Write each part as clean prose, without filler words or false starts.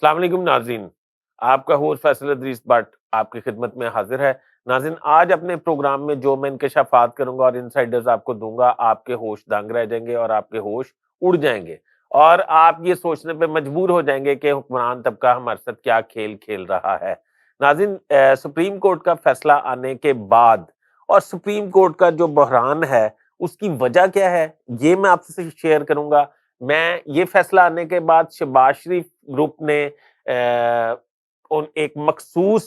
السلام علیکم ناظرین، آپ کا ہوسٹ فیصل ادریس بٹ آپ کی خدمت میں حاضر ہے۔ ناظرین، آج اپنے پروگرام میں جو میں انکشافات کروں گا اور انسائیڈرز آپ کو دوں گا، آپ کے ہوش دنگ رہ جائیں گے اور آپ کے ہوش اڑ جائیں گے، اور آپ یہ سوچنے پہ مجبور ہو جائیں گے کہ حکمران طبقہ ہمارے ساتھ کیا کھیل کھیل رہا ہے۔ ناظرین، سپریم کورٹ کا فیصلہ آنے کے بعد اور سپریم کورٹ کا جو بحران ہے اس کی وجہ کیا ہے، یہ میں آپ سے شیئر کروں گا۔ میں یہ فیصلہ آنے کے بعد شہباز شریف گروپ نے ایک مخصوص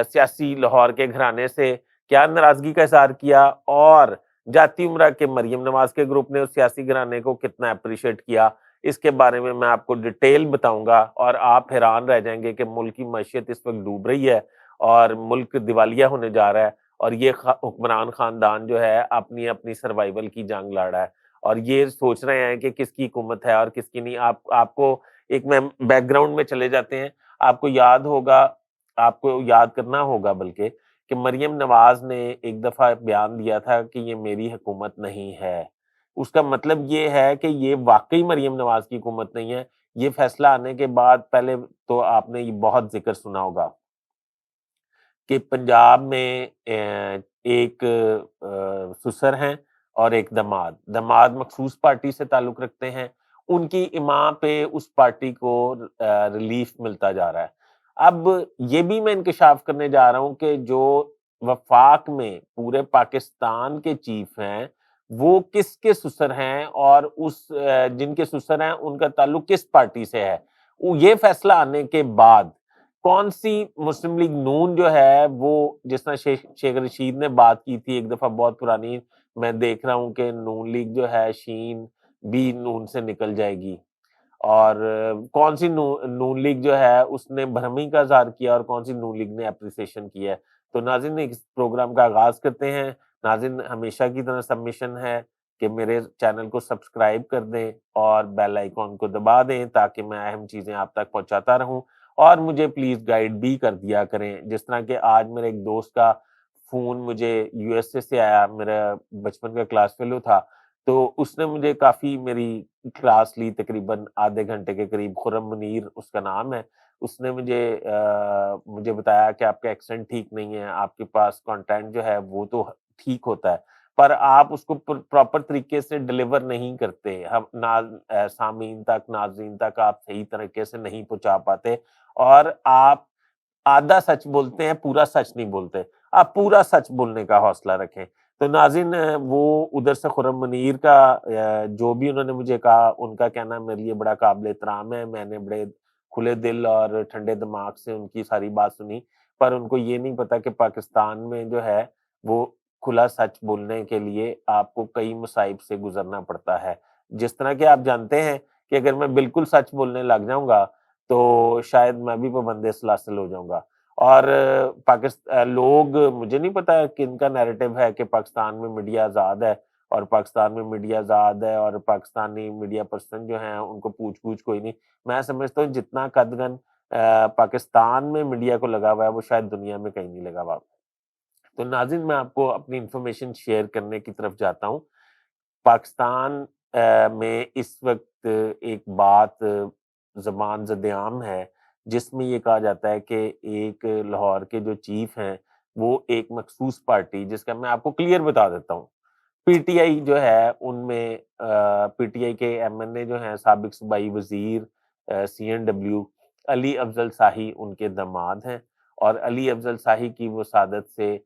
سیاسی لاہور کے گھرانے سے کیا ناراضگی کا اظہار کیا، اور جاتی عمرہ کے مریم نواز کے گروپ نے اس سیاسی گھرانے کو کتنا اپریشیٹ کیا، اس کے بارے میں آپ کو ڈیٹیل بتاؤں گا، اور آپ حیران رہ جائیں گے کہ ملک کی معیشت اس وقت ڈوب رہی ہے اور ملک دیوالیہ ہونے جا رہا ہے، اور یہ حکمران خاندان جو ہے اپنی اپنی سروائیول کی جنگ لڑ رہا ہے، اور یہ سوچ رہے ہیں کہ کس کی حکومت ہے اور کس کی نہیں۔ آپ کو ایک میں بیک گراؤنڈ میں چلے جاتے ہیں۔ آپ کو یاد ہوگا، آپ کو یاد کرنا ہوگا بلکہ، کہ مریم نواز نے ایک دفعہ بیان دیا تھا کہ یہ میری حکومت نہیں ہے۔ اس کا مطلب یہ ہے کہ یہ واقعی مریم نواز کی حکومت نہیں ہے۔ یہ فیصلہ آنے کے بعد پہلے تو آپ نے یہ بہت ذکر سنا ہوگا کہ پنجاب میں ایک سسر ہیں اور ایک دماد۔ دماد مخصوص پارٹی سے تعلق رکھتے ہیں، ان کی ایما پہ اس پارٹی کو ریلیف ملتا جا رہا ہے۔ اب یہ بھی میں انکشاف کرنے جا رہا ہوں کہ جو وفاق میں پورے پاکستان کے چیف ہیں وہ کس کے سسر ہیں، اور اس جن کے سسر ہیں ان کا تعلق کس پارٹی سے ہے۔ یہ فیصلہ آنے کے بعد کون سی مسلم لیگ نون جو ہے وہ، جس طرح شیخ رشید نے بات کی تھی ایک دفعہ بہت پرانی، میں دیکھ رہا ہوں کہ نون لیگ جو ہے شین بھی نون سے نکل جائے گی، اور کون سی نون لیگ جو ہے اس نے بھرمی کا اظہار کیا اور کون سی نون لیگ نے اپریسیشن کیا ہے۔ تو ناظرین، اس پروگرام کا آغاز کرتے ہیں۔ ناظرین، ہمیشہ کی طرح سبمیشن ہے کہ میرے چینل کو سبسکرائب کر دیں اور بیل آئیکن کو دبا دیں تاکہ میں اہم چیزیں آپ تک پہنچاتا رہوں، اور مجھے پلیز گائیڈ بھی کر دیا کریں۔ جس طرح کہ آج میرے ایک دوست کا فون مجھے یو ایس اے سے آیا، میرا بچپن کا کلاس فیلو تھا، تو اس نے مجھے کافی میری کلاس لی، تقریباً آدھے گھنٹے کے قریب۔ خرم منیر اس کا نام ہے۔ اس نے مجھے بتایا کہ آپ کا ایکسنٹ ٹھیک نہیں ہے، آپ کے پاس کانٹینٹ جو ہے وہ تو ٹھیک ہوتا ہے پر آپ اس کو پراپر طریقے سے ڈیلیور نہیں کرتے، ہم سامعین تک، ناظرین تک آپ صحیح طریقے سے نہیں پہنچا پاتے، اور آپ آدھا سچ بولتے ہیں، پورا سچ نہیں بولتے۔ آپ پورا سچ بولنے کا حوصلہ رکھیں۔ تو ناظرین، وہ ادھر سے خرم منیر کا جو بھی انہوں نے مجھے کہا، ان کا کہنا میرے لیے بڑا قابل احترام ہے۔ میں نے بڑے کھلے دل اور ٹھنڈے دماغ سے ان کی ساری بات سنی، پر ان کو یہ نہیں پتا کہ پاکستان میں جو ہے وہ کھلا سچ بولنے کے لیے آپ کو کئی مصائب سے گزرنا پڑتا ہے۔ جس طرح کہ آپ جانتے ہیں کہ اگر میں بالکل سچ بولنے لگ جاؤں گا تو شاید میں بھی پابند سلاسل ہو جاؤں گا، اور لوگ، مجھے نہیں پتا کہ ان کا نیریٹو ہے کہ پاکستان میں میڈیا آزاد ہے، اور پاکستان میں میڈیا آزاد ہے اور پاکستانی میڈیا پرسن جو ہیں ان کو پوچھ کوئی نہیں۔ میں سمجھتا ہوں جتنا قدغن پاکستان میں میڈیا کو لگا ہوا ہے وہ شاید دنیا میں کہیں نہیں لگا ہوا۔ تو ناظرین، میں آپ کو اپنی انفارمیشن شیئر کرنے کی طرف جاتا ہوں۔ پاکستان میں اس وقت ایک بات زبان زد عام ہے جس میں یہ کہا جاتا ہے کہ ایک لاہور کے جو چیف ہیں وہ ایک مخصوص پارٹی، جس کا میں آپ کو کلیئر بتا دیتا ہوں، پی ٹی آئی جو ہے، ان میں پی ٹی آئی کے ایم این اے جو ہیں، سابق صوبائی وزیر سی این ڈبلیو علی افضل شاہی ان کے داماد ہیں، اور علی افضل شاہی کی وسادت سے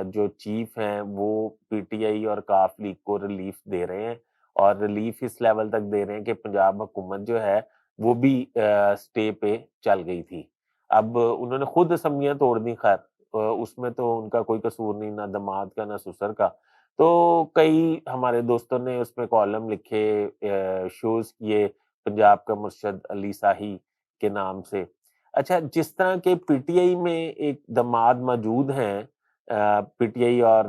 جو چیف ہیں وہ پی ٹی آئی اور کاف لیگ کو ریلیف دے رہے ہیں، اور ریلیف اس لیول تک دے رہے ہیں کہ پنجاب حکومت جو ہے وہ بھی سٹے پہ چل گئی تھی۔ اب انہوں نے خود اسمبلیاں توڑ دی، خیر اس میں تو ان کا کوئی قصور نہیں، نہ داماد کا نہ سسر کا۔ تو کئی ہمارے دوستوں نے اس میں کالم لکھے، شوز کیے پنجاب کا مرشد علی شاہی کے نام سے۔ اچھا، جس طرح کے پی ٹی آئی میں ایک داماد موجود ہیں، پی ٹی آئی اور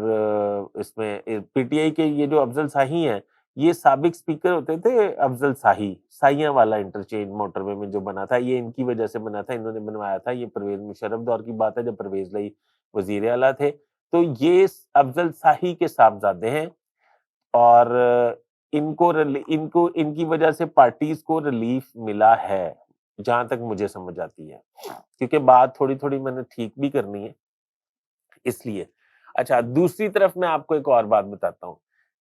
اس میں پی ٹی آئی کے یہ جو افضل شاہی ہیں، یہ سابق سپیکر ہوتے تھے افضل شاہی، سائیاں والا انٹرچینج موٹر وے میں جو بنا تھا، یہ ان کی وجہ سے بنا تھا، انہوں نے بنوایا تھا۔ یہ پرویز مشرف دور کی بات ہے جب پرویز لائی وزیر اعلیٰ تھے۔ تو یہ افضل شاہی کے صاحبزادے ہیں، اور ان کی وجہ سے پارٹیز کو ریلیف ملا ہے۔ جہاں تک مجھے سمجھ آتی ہے، کیونکہ بات تھوڑی تھوڑی میں نے ٹھیک بھی کرنی ہے اس لیے۔ اچھا، دوسری طرف میں آپ کو ایک اور بات بتاتا ہوں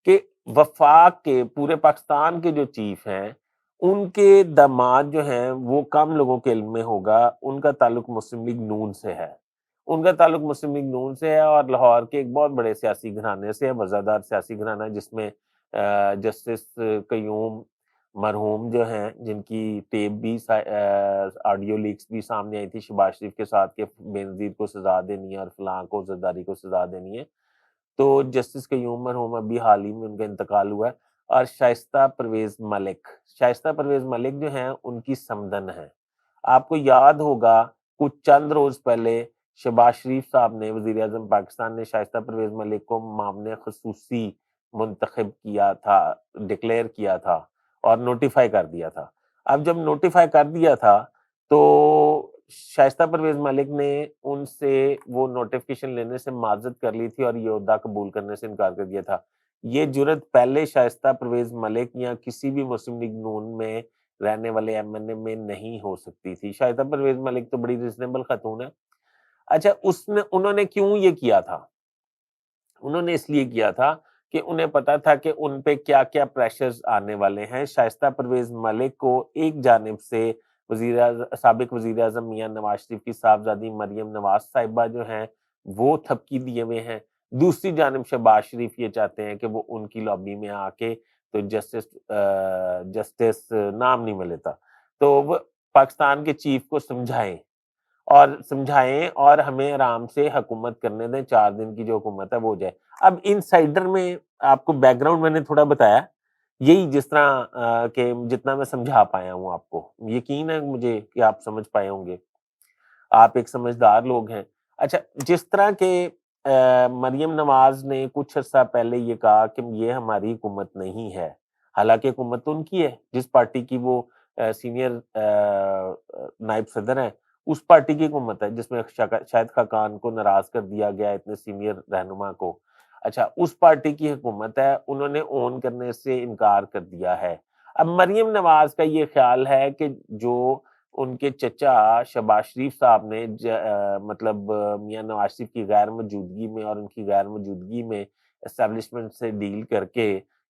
کہ وفاق کے پورے پاکستان کے جو چیف ہیں، ان کے داماد جو ہیں وہ کم لوگوں کے علم میں ہوگا، ان کا تعلق مسلم لیگ نون سے ہے۔ ان کا تعلق مسلم لیگ نون سے ہے اور لاہور کے ایک بہت بڑے سیاسی گھرانے سے ہے، وزادار سیاسی گھرانہ، جس میں جسٹس قیوم مرحوم جو ہیں، جن کی ٹیپ بھی آڈیو لیکس بھی سامنے آئی تھی شہباز شریف کے ساتھ کہ بینظیر کو سزا دینی ہے اور فلاں کو زرداری کو سزا دینی ہے، تو جسٹس قیوم مرحوم ابھی حال ہی میں ان کا انتقال ہوا ہے، اور شائستہ پرویز ملک جو ہیں ان کی سمدن ہیں۔ آپ کو یاد ہوگا کچھ چند روز پہلے شہباز شریف صاحب نے، وزیر اعظم پاکستان نے، شائستہ پرویز ملک کو معاون خصوصی منتخب کیا تھا، ڈکلیئر کیا تھا اور نوٹیفائی کر دیا تھا۔ اب جب نوٹیفائی کر دیا تھا تو شائستہ پرویز ملک نے ان سے وہ نوٹیفیکیشن لینے سے معذرت کر لی تھی اور یہ عہدہ قبول کرنے سے انکار کر دیا تھا۔ یہ جرت پہلے شائستہ پرویز ملک یا کسی بھی مسلم لیگ نون میں رہنے والے ایم این اے میں نہیں ہو سکتی تھی۔ شائستہ پرویز ملک تو بڑی ریزنیبل خاتون ہے۔ اچھا، انہوں نے کیوں یہ کیا تھا؟ انہوں نے اس لیے کیا تھا کہ انہیں پتا تھا کہ ان پہ کیا کیا پریشرز آنے والے ہیں۔ شائستہ پرویز ملک کو ایک جانب سے سابق وزیر اعظم میاں نواز شریف کی صاحبزادی مریم نواز صاحبہ جو ہیں وہ تھپکی دیے ہوئے ہیں، دوسری جانب شہباز شریف یہ چاہتے ہیں کہ وہ ان کی لابی میں آ کے تو جسٹس نام نہیں میں لیتا، تو وہ پاکستان کے چیف کو سمجھائیں اور ہمیں آرام سے حکومت کرنے دیں، 4 دن کی جو حکومت ہے وہ ہو جائے۔ اب ان سائڈر میں آپ کو بیک گراؤنڈ میں نے تھوڑا بتایا، یہی جس طرح کہ جتنا میں سمجھا پایا ہوں آپ کو، یقین ہے مجھے کہ آپ سمجھ پائے ہوں گے، آپ ایک سمجھدار لوگ ہیں۔ اچھا، جس طرح کہ مریم نواز نے کچھ عرصہ پہلے یہ کہا کہ یہ ہماری حکومت نہیں ہے، حالانکہ حکومت تو ان کی ہے، جس پارٹی کی وہ سینئر نائب صدر ہیں، اس پارٹی کی حکومت ہے جس میں شاہد خاقان کو ناراض کر دیا گیا، اتنے سینئر رہنما کو۔ اچھا، اس پارٹی کی حکومت ہے، انہوں نے اون کرنے سے انکار کر دیا ہے۔ اب مریم نواز کا یہ خیال ہے کہ جو ان کے چچا شہباز شریف صاحب نے مطلب میاں نواز شریف کی غیر موجودگی میں اور ان کی غیر موجودگی میں اسٹیبلشمنٹ سے ڈیل کر کے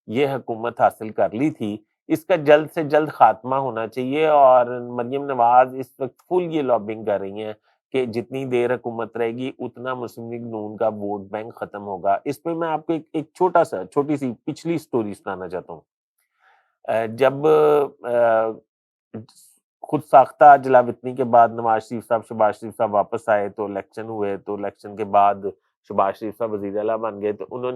یہ حکومت حاصل کر لی تھی، اس کا جلد سے جلد خاتمہ ہونا چاہیے، اور مریم نواز اس وقت فل یہ لابنگ کر رہی ہیں کہ جتنی دیر حکومت رہے گی اتنا مسلم لیگ نون کا ووٹ بینک ختم ہوگا۔ اس پہ میں آپ کو ایک چھوٹی سی پچھلی سٹوری سنانا چاہتا ہوں۔ جب خود ساختہ جلاوطنی کے بعد نواز شریف صاحب شہباز شریف صاحب واپس آئے تو الیکشن ہوئے، تو الیکشن کے بعد شہباز شریف صاحب وزیر اعلیٰ بن گئے، تو انہوں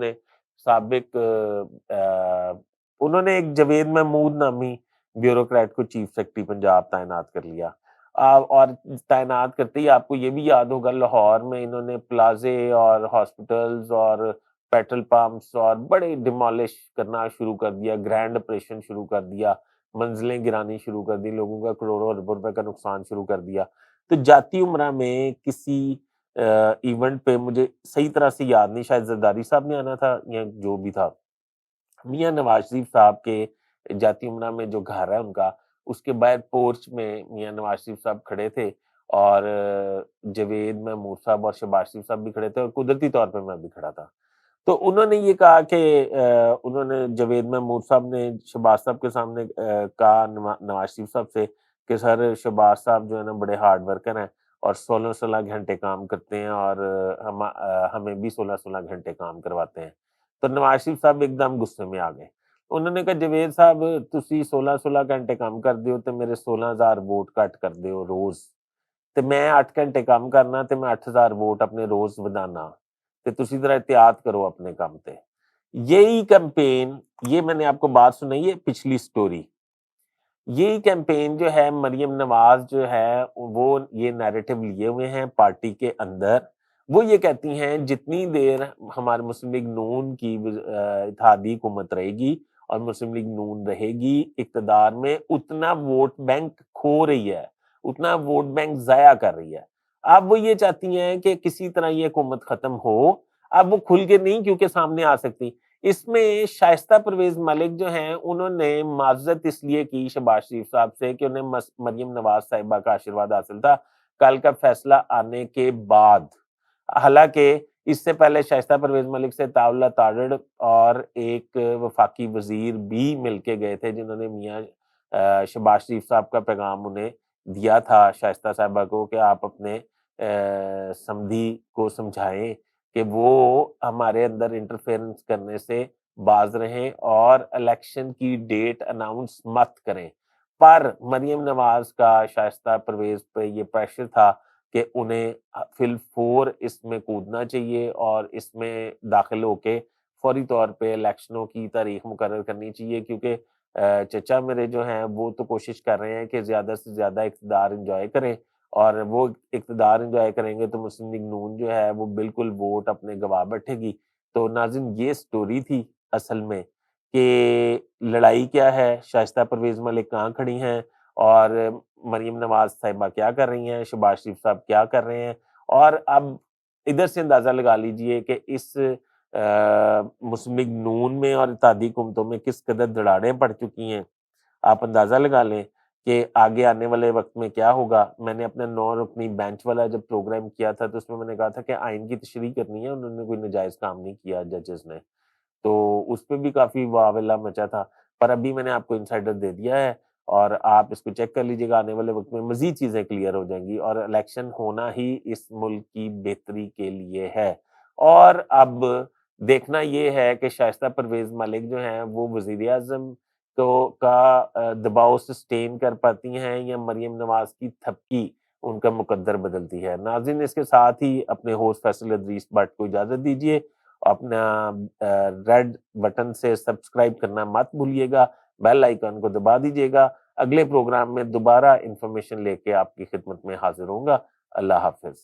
نے ایک جاوید محمود نامی بیوروکریٹ کو چیف سیکرٹری پنجاب تعینات کر لیا، اور تعینات کرتے ہی آپ کو یہ بھی یاد ہوگا لاہور میں انہوں نے پلازے اور ہاسپٹلز اور پیٹرول پمپس اور بڑے ڈیمالش کرنا شروع کر دیا، گرینڈ آپریشن شروع کر دیا، منزلیں گرانی شروع کر دی، لوگوں کا کروڑوں اربوں روپے کا نقصان شروع کر دیا۔ تو جاتی عمرہ میں کسی ایونٹ پہ، مجھے صحیح طرح سے یاد نہیں، شاید زرداری صاحب نے آنا تھا یا جو بھی تھا، میاں نواز شریف صاحب کے جاتی عمرہ میں جو گھر ہے ان کا، اس کے باہر پورچ میں میاں نواز شریف صاحب کھڑے تھے اور جاوید محمود صاحب اور شہباز شریف صاحب بھی کھڑے تھے، اور قدرتی طور پہ میں بھی کھڑا تھا۔ تو انہوں نے یہ کہا کہ انہوں نے جاوید محمود صاحب نے شہباز صاحب کے سامنے کہا نواز شریف صاحب سے کہ سر، شہباز صاحب جو ہے نا بڑے ہارڈ ورکر ہیں اور 16 گھنٹے کام کرتے ہیں، اور ہمیں بھی 16 گھنٹے کام کرواتے ہیں۔ تو نواز شریف صاحب ایک دم غصے میں آ گئے، انہوں نے کہا جاوید صاحب تسی 16 گھنٹے کام کر دیو تے میرے 16,000 ووٹ کٹ کر دیو روز، تے میں 8 گھنٹے کام کرنا تے میں 8,000 ووٹ اپنے روز ودانا، تے تسی ذرا احتیاط کرو اپنے کام تے۔ یہی کیمپین، یہ میں نے آپ کو بات سنائی ہے پچھلی سٹوری، یہی کیمپین جو ہے مریم نواز جو ہے وہ یہ نیریٹو لیے ہوئے ہیں پارٹی کے اندر، وہ یہ کہتی ہیں جتنی دیر ہمارے مسلم لیگ نون کی اتحادی حکومت رہے گی اور مسلم لیگ نون رہے گی اقتدار میں، اتنا ووٹ بینک کھو رہی ہے، اتنا ووٹ بینک ضائع کر رہی ہے۔ اب وہ یہ چاہتی ہیں کہ کسی طرح یہ حکومت ختم ہو، اب وہ کھل کے نہیں کیونکہ سامنے آ سکتی، اس میں شائستہ پرویز ملک جو ہیں انہوں نے معذرت اس لیے کی شہباز شریف صاحب سے کہ انہیں مریم نواز صاحبہ کا آشیرواد حاصل تھا کل کا فیصلہ آنے کے بعد، حالانکہ اس سے پہلے شائستہ پرویز ملک سے طاولہ تارڑ اور ایک وفاقی وزیر بھی مل کے گئے تھے جنہوں نے میاں شہباز شریف صاحب کا پیغام انہیں دیا تھا شائستہ صاحبہ کو کہ آپ اپنے سمدھی کو سمجھائیں کہ وہ ہمارے اندر انٹرفیئرنس کرنے سے باز رہیں اور الیکشن کی ڈیٹ اناؤنس مت کریں، پر مریم نواز کا شائستہ پرویز پہ یہ پریشر تھا کہ انہیں فی الفور اس میں کودنا چاہیے اور اس میں داخل ہو کے فوری طور پہ الیکشنوں کی تاریخ مقرر کرنی چاہیے، کیونکہ چچا میرے جو ہیں وہ تو کوشش کر رہے ہیں کہ زیادہ سے زیادہ اقتدار انجوائے کریں، اور وہ اقتدار انجوائے کریں گے تو مسلم لیگ نون جو ہے وہ بالکل ووٹ اپنے گوا بیٹھے گی۔ تو ناظرین یہ سٹوری تھی اصل میں کہ لڑائی کیا ہے، شائستہ پرویز ملک کہاں کھڑی ہیں اور مریم نواز صاحبہ کیا کر رہی ہیں، شہباز شریف صاحب کیا کر رہے ہیں، اور اب ادھر سے اندازہ لگا لیجئے کہ اس مسلم لیگ نون میں اور اتحادی حکومتوں میں کس قدر دراڑیں پڑ چکی ہیں۔ آپ اندازہ لگا لیں کہ آگے آنے والے وقت میں کیا ہوگا۔ میں نے اپنا 9 رکنی بینچ والا جب پروگرام کیا تھا تو اس میں نے کہا تھا کہ آئین کی تشریح کرنی ہے، انہوں نے کوئی ناجائز کام نہیں کیا ججز نے، تو اس پہ بھی کافی واویلا مچا تھا، پر ابھی میں نے آپ کو انسائڈر دے دیا ہے اور آپ اس کو چیک کر لیجئے گا، آنے والے وقت میں مزید چیزیں کلیئر ہو جائیں گی، اور الیکشن ہونا ہی اس ملک کی بہتری کے لیے ہے۔ اور اب دیکھنا یہ ہے کہ شائستہ پرویز ملک جو ہیں وہ وزیر اعظم کا دباؤ سسٹین کر پاتی ہیں یا مریم نواز کی تھپکی ان کا مقدر بدلتی ہے۔ ناظرین اس کے ساتھ ہی اپنے ہوسٹ فیصل ادریس بٹ کو اجازت دیجیے، اپنا ریڈ بٹن سے سبسکرائب کرنا مت بھولیے گا، بیل آئیکن کو دبا دیجیے گا۔ اگلے پروگرام میں دوبارہ انفارمیشن لے کے آپ کی خدمت میں حاضر ہوں گا۔ اللہ حافظ۔